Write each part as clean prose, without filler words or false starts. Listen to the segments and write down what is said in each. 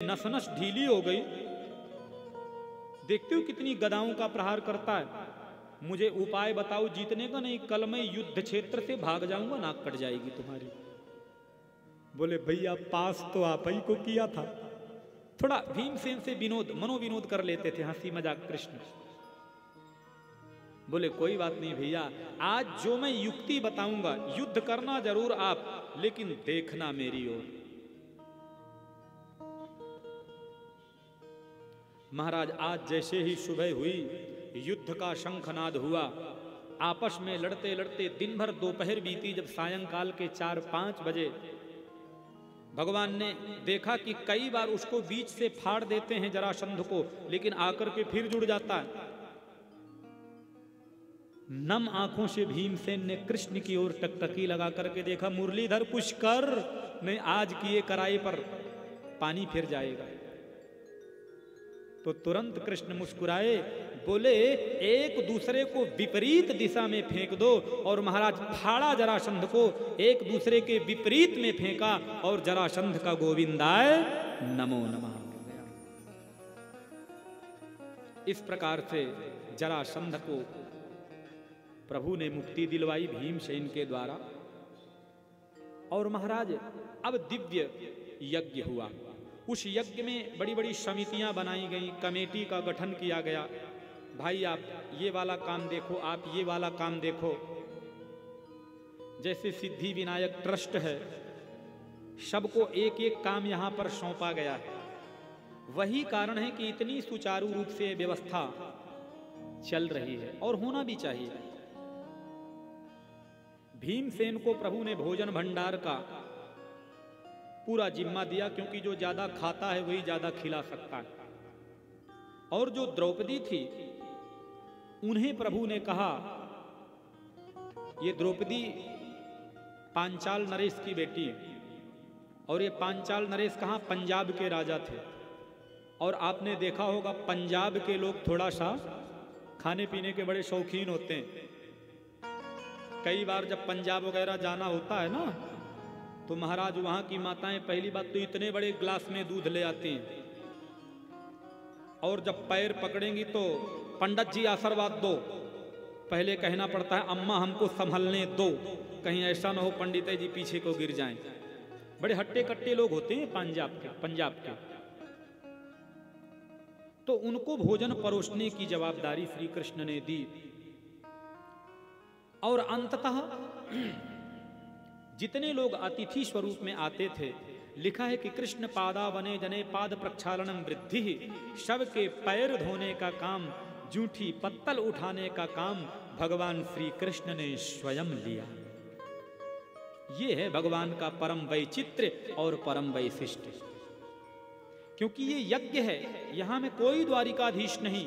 नस नस ढीली हो गई। देखते हो कितनी गदाओं का प्रहार करता है। मुझे उपाय बताओ जीतने का। नहीं, कल मैं युद्ध क्षेत्र से भाग जाऊंगा, नाक कट जाएगी तुम्हारी। बोले भैया पास तो आप ही को किया था। थोड़ा भीमसेन से विनोद मनोविनोद कर लेते थे, हंसी मजाक कृष्ण। बोले कोई बात नहीं भैया, आज जो मैं युक्ति बताऊंगा, युद्ध करना जरूर आप, लेकिन देखना मेरी ओर। महाराज आज जैसे ही सुबह हुई, युद्ध का शंखनाद हुआ। आपस में लड़ते लड़ते दिन भर दोपहर बीती। जब सायंकाल के 4-5 बजे भगवान ने देखा कि कई बार उसको बीच से फाड़ देते हैं जरासंध को, लेकिन आकर के फिर जुड़ जाता है। नम आंखों से भीमसेन ने कृष्ण की ओर टकटकी लगा करके देखा। मुरलीधर पुष्कर ने आज किए कराए पर पानी फिर जाएगा। तो तुरंत कृष्ण मुस्कुराए, बोले एक दूसरे को विपरीत दिशा में फेंक दो। और महाराज फाड़ा जरासंध को, एक दूसरे के विपरीत में फेंका और जरासंध का गोविंदाय नमो नमः। इस प्रकार से जरासंध को प्रभु ने मुक्ति दिलवाई भीमसेन के द्वारा। और महाराज अब दिव्य यज्ञ हुआ। उस यज्ञ में बड़ी बड़ी समितियां बनाई गई, कमेटी का गठन किया गया। भाई आप ये वाला काम देखो, आप ये वाला काम देखो। जैसे सिद्धि विनायक ट्रस्ट है, सबको एक एक काम यहां पर सौंपा गया है। वही कारण है कि इतनी सुचारू रूप से व्यवस्था चल रही है, और होना भी चाहिए। भीमसेन को प्रभु ने भोजन भंडार का पूरा जिम्मा दिया, क्योंकि जो ज्यादा खाता है वही ज्यादा खिला सकता है। और जो द्रौपदी थी, उन्हें प्रभु ने कहा, ये द्रौपदी पांचाल नरेश की बेटी है। और ये पांचाल नरेश कहाँ? पंजाब के राजा थे। और आपने देखा होगा पंजाब के लोग थोड़ा सा खाने पीने के बड़े शौकीन होते हैं। कई बार जब पंजाब वगैरह जाना होता है ना, तो महाराज वहां की माताएं पहली बात तो इतने बड़े ग्लास में दूध ले आती हैं। और जब पैर पकड़ेंगी तो पंडित जी आशीर्वाद दो, पहले कहना पड़ता है अम्मा हमको संभलने दो, कहीं ऐसा ना हो पंडित जी पीछे को गिर जाएं। बड़े हट्टे कट्टे लोग होते हैं पंजाब के। तो उनको भोजन परोसने की जवाबदारी श्री कृष्ण ने दी। और अंततः जितने लोग अतिथि स्वरूप में आते थे, लिखा है कि कृष्ण पादावने जने पाद प्रक्षालनम वृद्धि, शव के पैर धोने का काम, जूठी पत्तल उठाने का काम भगवान श्री कृष्ण ने स्वयं लिया। ये है भगवान का परम वैचित्र्य और परम वैशिष्ट्य। क्योंकि ये यज्ञ है, यहां में कोई द्वारिकाधीश नहीं,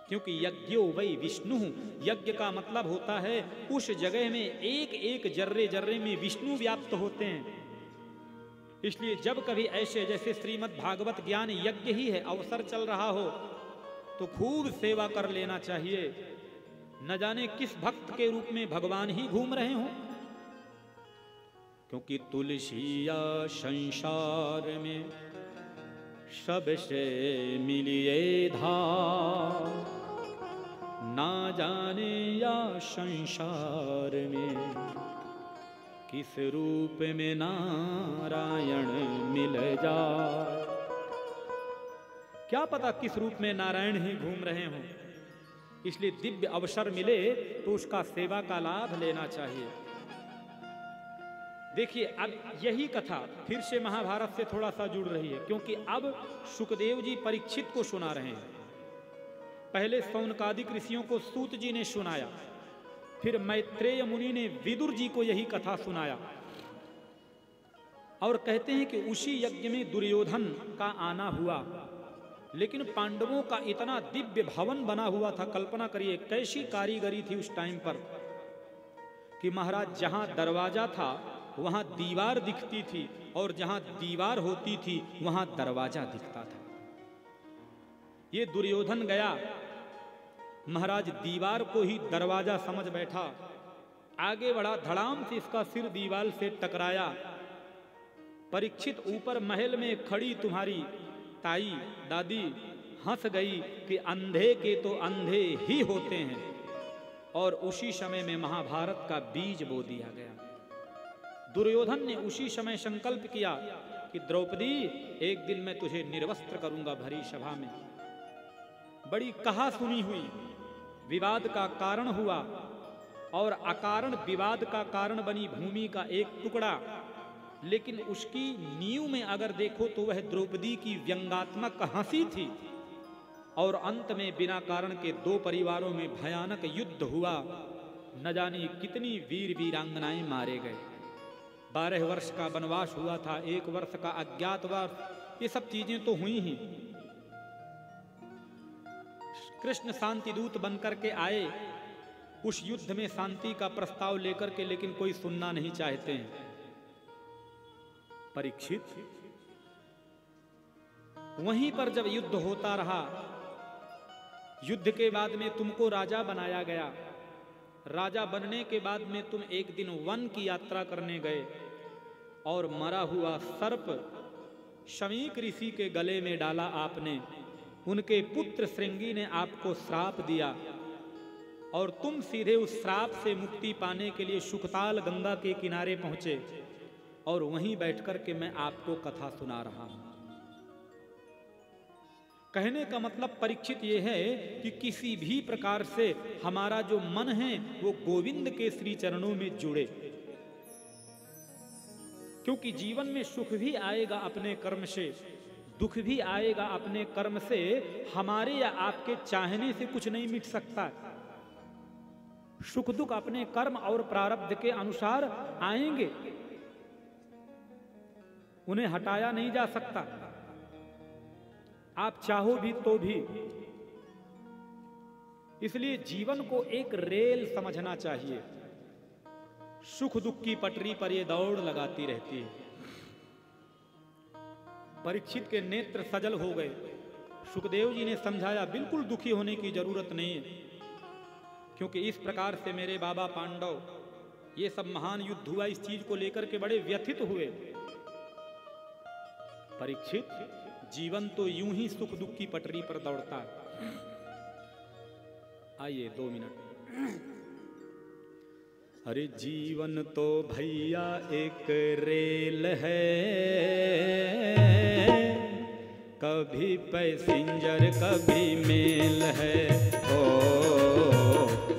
क्योंकि यज्ञो वै विष्णु। यज्ञ का मतलब होता है उस जगह में एक एक जर्रे जर्रे में विष्णु व्याप्त होते हैं। इसलिए जब कभी ऐसे जैसे श्रीमद् भागवत ज्ञान यज्ञ ही है, अवसर चल रहा हो, तो खूब सेवा कर लेना चाहिए। न जाने किस भक्त के रूप में भगवान ही घूम रहे हों। क्योंकि तुलसिया संसार में सबसे मिलिए धार, ना जाने या संसार में किस रूप में नारायण मिल जाए। क्या पता किस रूप में नारायण ही घूम रहे हों। इसलिए दिव्य अवसर मिले तो उसका सेवा का लाभ लेना चाहिए। देखिए अब यही कथा फिर से महाभारत से थोड़ा सा जुड़ रही है, क्योंकि अब सुखदेव जी परीक्षित को सुना रहे हैं। पहले शौनकादिक ऋषियों को सूत जी ने सुनाया, फिर मैत्रेय मुनि ने विदुर जी को यही कथा सुनाया। और कहते हैं कि उसी यज्ञ में दुर्योधन का आना हुआ, लेकिन पांडवों का इतना दिव्य भवन बना हुआ था। कल्पना करिए कैसी कारीगरी थी उस टाइम पर, कि महाराज जहां दरवाजा था वहां दीवार दिखती थी, और जहां दीवार होती थी वहां दरवाजा दिखता था। ये दुर्योधन गया, महाराज दीवार को ही दरवाजा समझ बैठा, आगे बढ़ा, धड़ाम से इसका सिर दीवार से टकराया, परीक्षित ऊपर महल में खड़ी तुम्हारी ताई दादी हंस गई कि अंधे के तो अंधे ही होते हैं, और उसी समय में महाभारत का बीज बो दिया गया। दुर्योधन ने उसी समय संकल्प किया कि द्रौपदी एक दिन मैं तुझे निर्वस्त्र करूंगा भरी सभा में। बड़ी कहा सुनी हुई विवाद का कारण हुआ, और अकारण विवाद का कारण बनी भूमि का एक टुकड़ा, लेकिन उसकी नींव में अगर देखो तो वह द्रौपदी की व्यंगात्मक हंसी थी। और अंत में बिना कारण के दो परिवारों में भयानक युद्ध हुआ। न जाने कितनी वीर वीरांगनाएं मारे गए। 12 वर्ष का वनवास हुआ था, 1 वर्ष का अज्ञातवास, ये सब चीजें तो हुई ही। कृष्ण शांति दूत बनकर के आए उस युद्ध में शांति का प्रस्ताव लेकर के, लेकिन कोई सुनना नहीं चाहते हैं। परीक्षित वहीं पर जब युद्ध होता रहा, युद्ध के बाद में तुमको राजा बनाया गया। राजा बनने के बाद में तुम एक दिन वन की यात्रा करने गए और मरा हुआ सर्प शमीक ऋषि के गले में डाला आपने। उनके पुत्र श्रृंगी ने आपको श्राप दिया और तुम सीधे उस श्राप से मुक्ति पाने के लिए सुखताल गंगा के किनारे पहुंचे, और वहीं बैठकर के मैं आपको कथा सुना रहा हूं। कहने का मतलब परीक्षित ये है कि किसी भी प्रकार से हमारा जो मन है वो गोविंद के श्री चरणों में जुड़े, क्योंकि जीवन में सुख भी आएगा अपने कर्म से, दुख भी आएगा अपने कर्म से। हमारे या आपके चाहने से कुछ नहीं मिट सकता। सुख दुख अपने कर्म और प्रारब्ध के अनुसार आएंगे, उन्हें हटाया नहीं जा सकता, आप चाहो भी तो भी। इसलिए जीवन को एक रेल समझना चाहिए। सुख दुख की पटरी पर यह दौड़ लगाती रहती है। परीक्षित के नेत्र सजल हो गए। सुखदेव जी ने समझाया बिल्कुल दुखी होने की जरूरत नहीं है, क्योंकि इस प्रकार से मेरे बाबा पांडव ये सब महान युद्ध हुआ, इस चीज को लेकर के बड़े व्यथित हुए। परीक्षित, जीवन तो यूं ही सुख दुख की पटरी पर दौड़ता है। आइए 2 मिनट। अरे जीवन तो भैया एक रेल है, कभी पैसेंजर कभी मेल है। ओ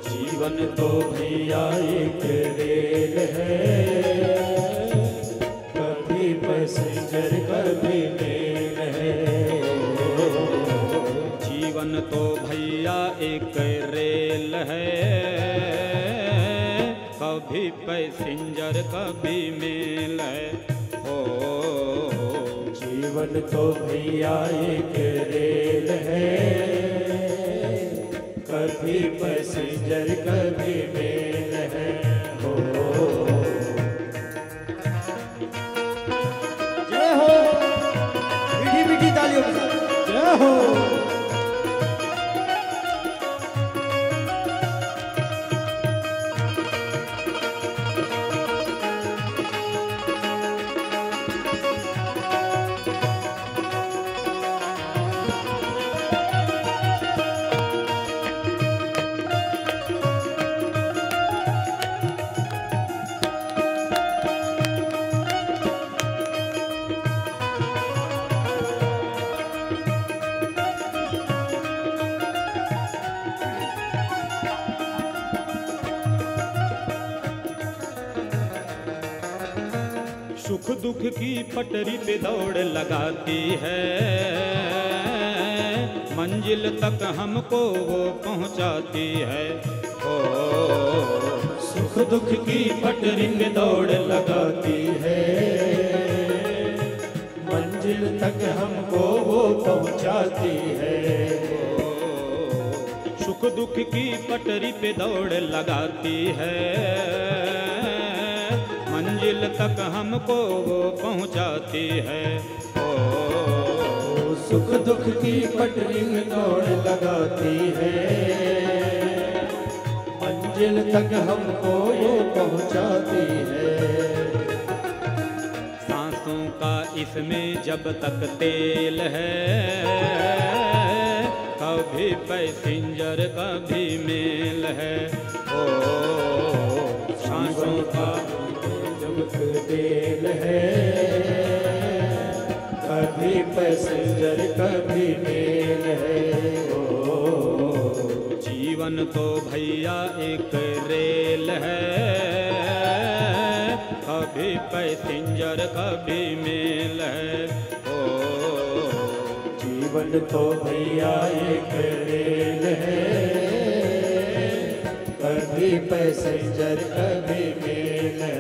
जीवन तो भैया एक रेल है, कभी पैसेंजर कभी मेल है। जीवन तो भैया एक रेल है, कभी पैसेंजर कभी मेल है। ओ जीवन तो भैया एक रेल है, कभी पैसेंजर कभी मेल है। हो जय हो, मीठी मीठी तालियों के साथ जय हो। सुख दुख की पटरी पे दौड़ लगाती है, मंजिल तक हमको वो पहुंचाती है। ओ सुख दुख की पटरी पे दौड़ लगाती है, मंजिल तक हमको वो पहुंचाती है। सुख दुख की पटरी पे दौड़ लगाती है, मंजिल तक हमको वो पहुंचाती है। ओ सुख दुख की पटरी में दौड़ लगाती है, मंजिल तक हमको वो पहुंचाती है। सांसों का इसमें जब तक तेल है, कभी पैसेंजर कभी मेल है। ओ सांसों का जब तक तेल है, कभी पैसेंजर कभी मेल है। ओ जीवन तो भैया एक रेल है, कभी पैसेंजर कभी मेल है। ओ जीवन तो भैया एक रेल है, कभी पैसेंजर कभी मेल है।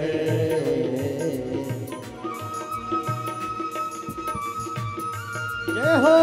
जय हो।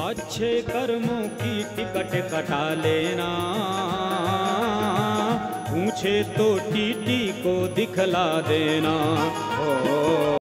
अच्छे कर्मों की टिकट कटा लेना, पूछे तो टीटी को दिखला देना। ओ